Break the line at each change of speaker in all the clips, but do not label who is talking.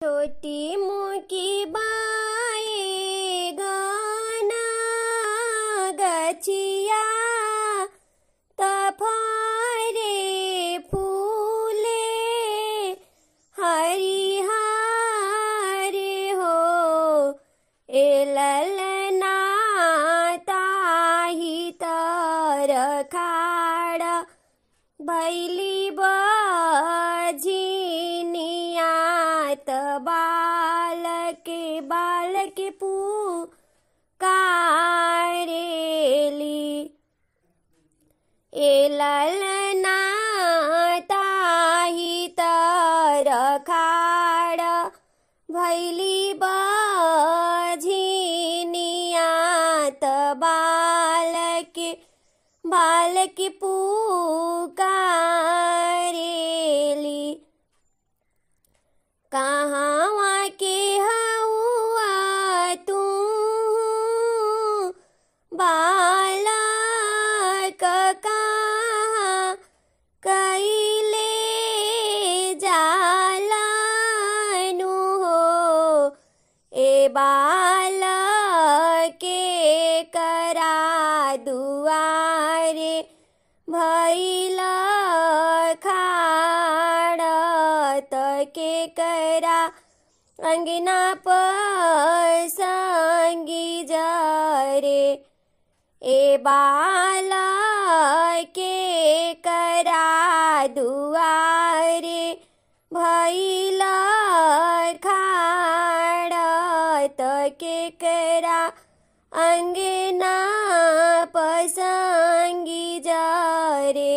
छोटी मुकी बाए गाना गछिया तफारे फूले हरिहारे हो ए ललना ताही तर खाड़ भैली बझिनियात बालक पुकारेली ए ललना ताही तर खाड़ भैली बझिनियात बालक पुकारेली कहाँ के हउआ तू बालक कहाँ कइले जालनु हो ए बालक के करा दुआरे भइल खाड़त के करा अंगना पर संगी जरे ए बालक के करा दुआरे भइल खाड़त के करा अंगना पसंगी जरे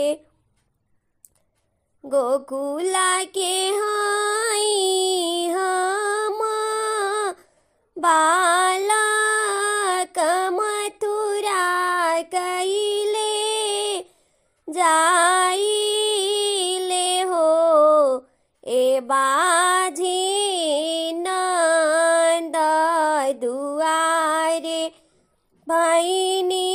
गोकुला के हाई हम बालक मथुरा कइले जाइले हो ए बाझी नंद दुआरे भैनी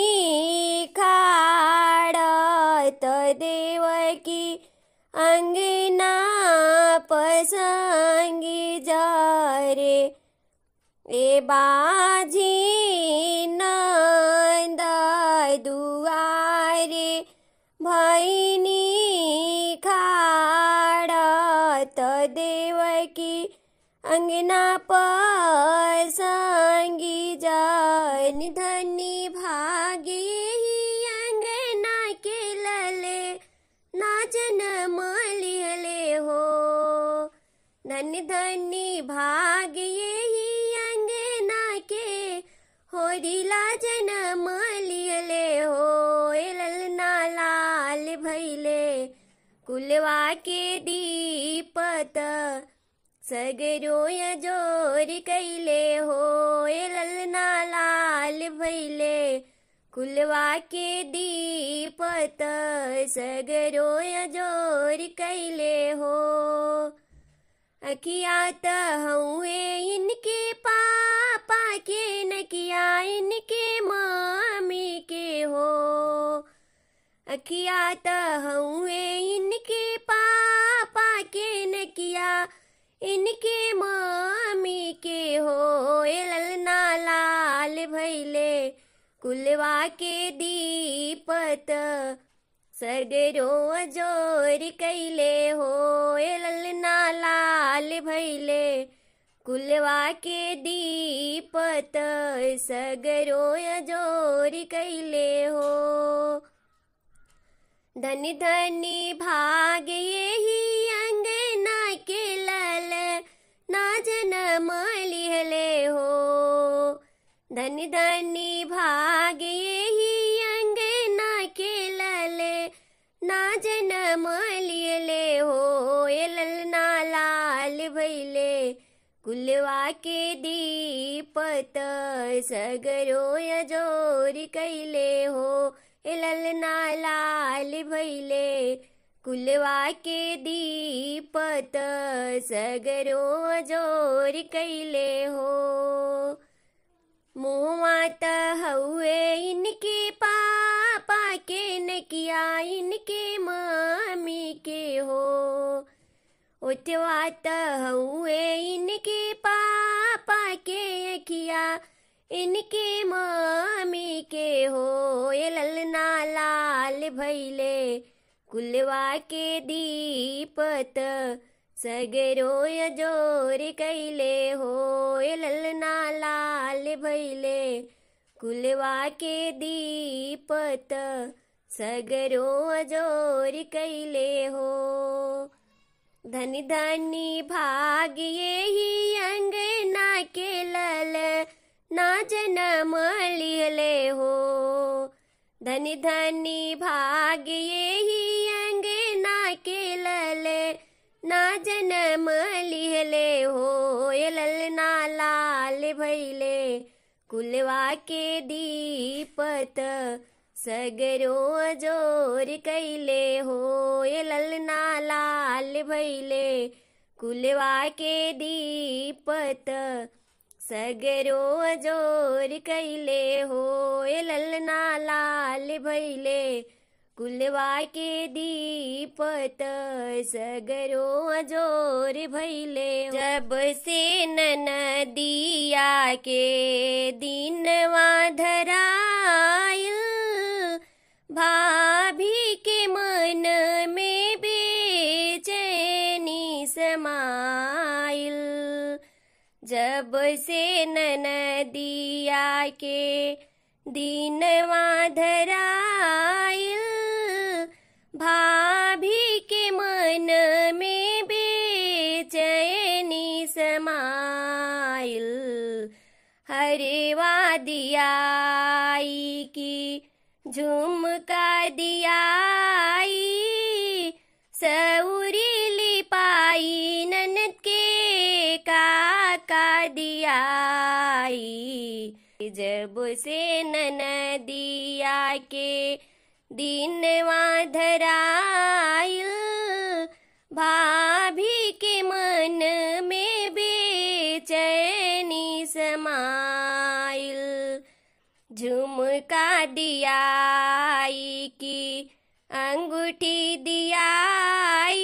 खाड़त देवकी अंगना पसंगी जरे ए बाझी नंद दुआरे भैनी खाड़त देवकी अंगना पसंगी जन धनी भागे अंगना के लले नाचन मलिहले हो धनी धनी भागे अंगना के होरिला जन मलिहले हो ए ललना लाल भैले कुलवा के दीपत सगरोय जोर कैले हो ए ललना लाल भैले कुलवा के दीपत सगरोय जोर कैले हो अखियात हुए इनके पापा के नकिया इनके मामी के हो अखियात हुए इनके पापा के नकिया इनके मामी के हो ए ललना लाल भैले कुलवा के दीपत सगरो जोर कैले हो ए ललना लाल भैले कुलवा के दीपत सगरो जोर कैले हो धनी धनी भाग यही अंगना के लल नाजन मलिहले हो धनी धनी भाग यही अंगना के लले नाजन मलिहले हो ए ललना लाल भैले कुलवा के दीपत सगरो जोर कैले हो ए ललना लाल भैले कुलवा के दीपत सगरो जोर कैले हो मुँहत हुए इनके पापा के नकिया इनके मामी के हो उठवात हुए इनके इनके मामी के हो ये ललना लाल भैले कुलवा के दीपत सगरो जोर कैले हो ये ललना लाल भैले कुलवा के दीपत सगरो जोर कैले हो। धनी धनी भाग यही अंगना के लल ना जन्म लिहले हो। धनी धनी भाग यही अंगना के लल ना जन्म लिहले हो। ये ललना लाल भैले कुलवा के दीपत सगरो जोर कैले हो। ये ललना लाल भैले कुलवा के दीपत सगरो जोर कैले हो। ये ललना लाल भैले कुलवा के दीपत सगरो जोर भैले। जब से ननदिया के दिनवा धरायल भाभी के मन में बेचैनी समाइल। जब से ननदिया के दिनवा धराइल भाभी के मन में बेचैनी समाइल। हरवा दियाई की झुमका दियाई सउरी लिपाई ननद के काका दियाई। जब से ननदिया के दिनवा धराइल भाभी के मन में बेचैनी समाइल। झुमका दियाई की अंगूठी दियाई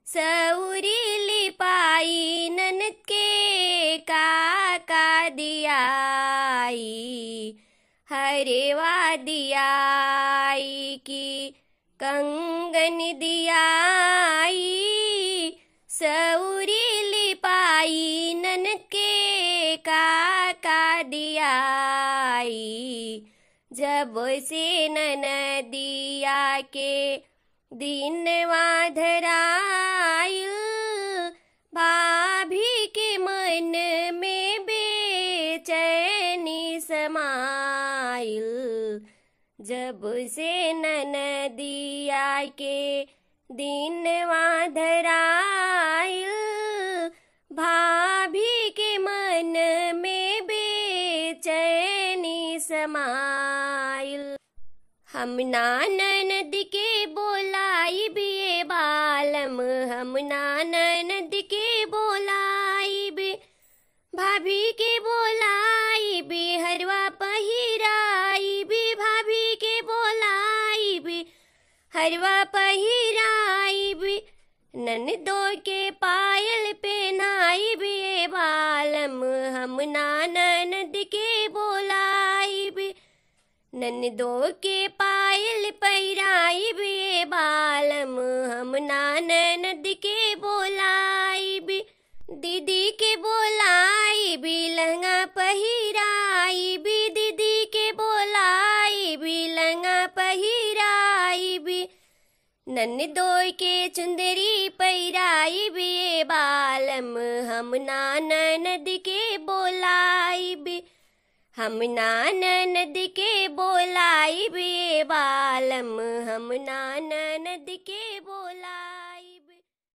सउरी लिपाई ननद के काका दियाई। हरवा दियाई की कंगन दियाई सउरी लिपाई ननद के काका दियाई। जब से ननदिया के दिनवा धराइल भाभी के मन में बेचैनी समाइल। जब से ननदिया के दिनवा धराइल भाभी के मन में बेचैनी समाइल। हम ननद के बोलाई बे बालम हम ननद के बोलाई बे भाभी के बोलाई बे हरवा पहिराई बे भाभी के बोलाई बे हरवा पहिराई बे ननदो के पायल पहनाई बे बालम हम ननद के बोलाई बे ननदो के पायल पहिराई बे बालम हम ननद के बोलाई बे दीदी के बोलाई बे लहंगा पहिराई बे दीदी के बोलाई बे लहंगा पहिराई बे ननदो के चुंदरी पहिराई बे बालम हम ननद के बोलाई बे हम ननद के बोलाई बे बालम हम ननद